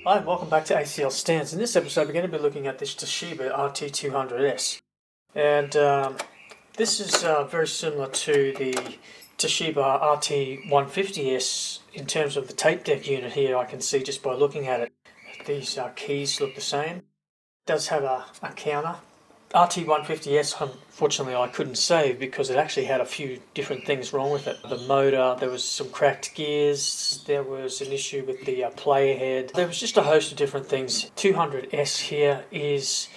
Hi, and welcome back to ACL Stands. In this episode, we're going to be looking at this Toshiba Rt-200s. And this is very similar to the Toshiba Rt-150s in terms of the tape deck unit here. I can see just by looking at it. These keys look the same. It does have a counter. Rt-150s, unfortunately, I couldn't save because it actually had a few different things wrong with it. The motor, there was some cracked gears, there was an issue with the player head. There was just a host of different things. 200S here is,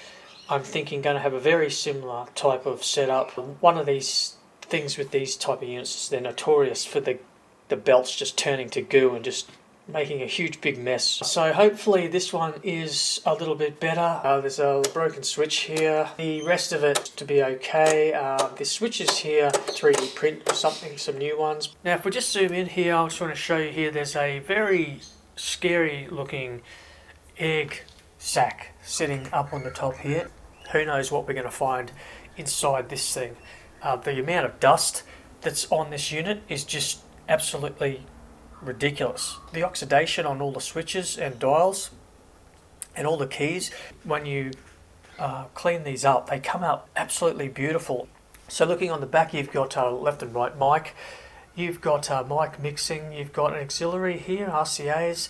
I'm thinking, going to have a very similar type of setup. One of these things with these type of units is they're notorious for the belts just turning to goo and just making a huge big mess. So hopefully this one is a little bit better. There's a broken switch here. The rest of it to be okay. The switches here, 3D print or something, some new ones. Now if we just zoom in here, I just want to show you here, there's a very scary looking egg sack sitting up on the top here. Who knows what we're going to find inside this thing. The amount of dust that's on this unit is just absolutely ridiculous. The oxidation on all the switches and dials and all the keys, when you clean these up, they come out absolutely beautiful. So looking on the back, you've got left and right mic, you've got mic mixing, you've got an auxiliary here, RCAs,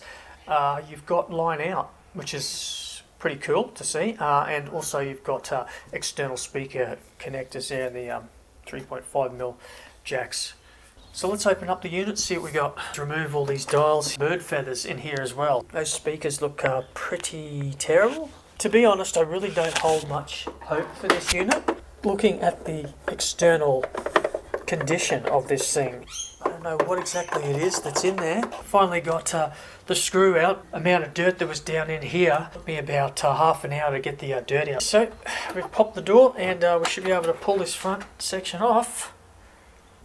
you've got line out, which is pretty cool to see, and also you've got external speaker connectors there and the 3.5mm jacks. So let's open up the unit, see what we got. To remove all these dials, bird feathers in here as well. Those speakers look pretty terrible. To be honest, I really don't hold much hope for this unit. Looking at the external condition of this thing, I don't know what exactly it is that's in there. Finally got the screw out. Amount of dirt that was down in here took me about half an hour to get the dirt out. So we've popped the door and we should be able to pull this front section off.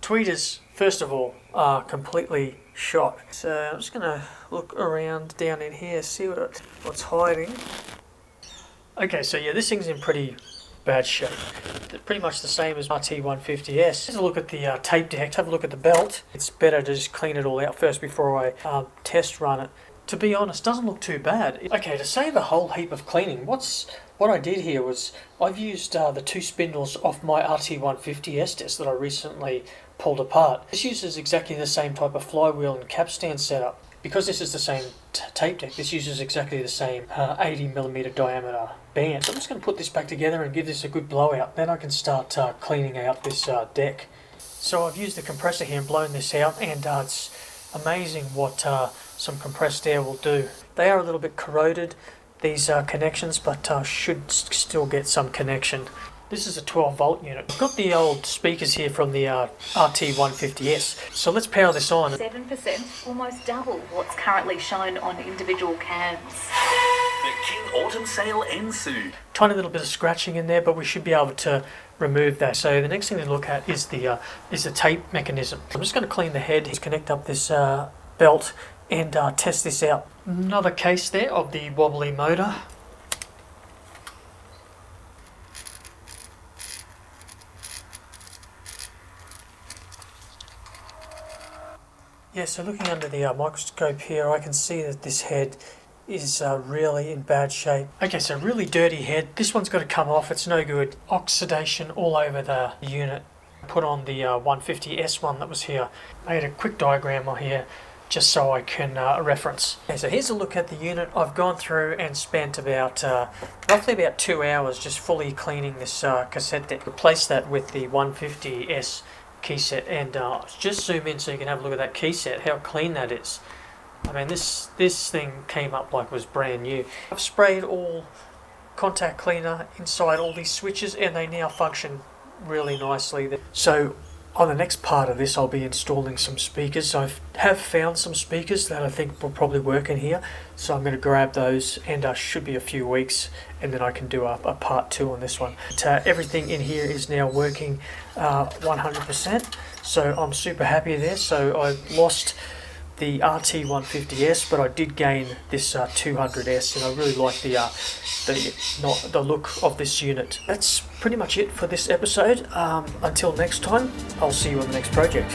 Tweeters, first of all, are completely shot. So I'm just going to look around down in here, see what's hiding. Okay, so yeah, this thing's in pretty bad shape. Pretty much the same as Rt-150s. Here's a look at the tape deck, have a look at the belt. It's better to just clean it all out first before I test run it. To be honest, doesn't look too bad. Okay, to save a whole heap of cleaning, what I did here was I've used the two spindles off my Rt-150s test that I recently pulled apart. This uses exactly the same type of flywheel and capstan setup. Because this is the same tape deck, this uses exactly the same 80mm diameter band. So I'm just going to put this back together and give this a good blowout. Then I can start cleaning out this deck. So I've used the compressor here and blown this out, and it's amazing what some compressed air will do. They are a little bit corroded, these connections, but should still get some connection. This is a 12 volt unit. I've got the old speakers here from the Rt-150s. So let's power this on. 7%, almost double what's currently shown on individual cams. The King Autumn Sale ends soon. Tiny little bit of scratching in there, but we should be able to remove that. So the next thing to look at is the tape mechanism. I'm just going to clean the head, connect up this belt, and test this out. Another case there of the wobbly motor. Yeah, so looking under the microscope here, I can see that this head is really in bad shape. Okay, so really dirty head. This one's got to come off, it's no good. Oxidation all over the unit. Put on the 150S one that was here. I had a quick diagram on here just so I can reference. Okay, so here's a look at the unit. I've gone through and spent about roughly about 2 hours just fully cleaning this cassette deck. Replace that with the 150S key set, and just zoom in so you can have a look at that key set, how clean that is. I mean, this thing came up like it was brand new. I've sprayed all contact cleaner inside all these switches and they now function really nicely. So on the next part of this, I'll be installing some speakers. I have found some speakers that I think will probably work in here, so I'm going to grab those, and should be a few weeks, and then I can do a part 2 on this one. But, everything in here is now working 100%, so I'm super happy there. So I lost the Rt-150s, but I did gain this 200S, and I really like the look of this unit. That's pretty much it for this episode. Until next time, I'll see you on the next project.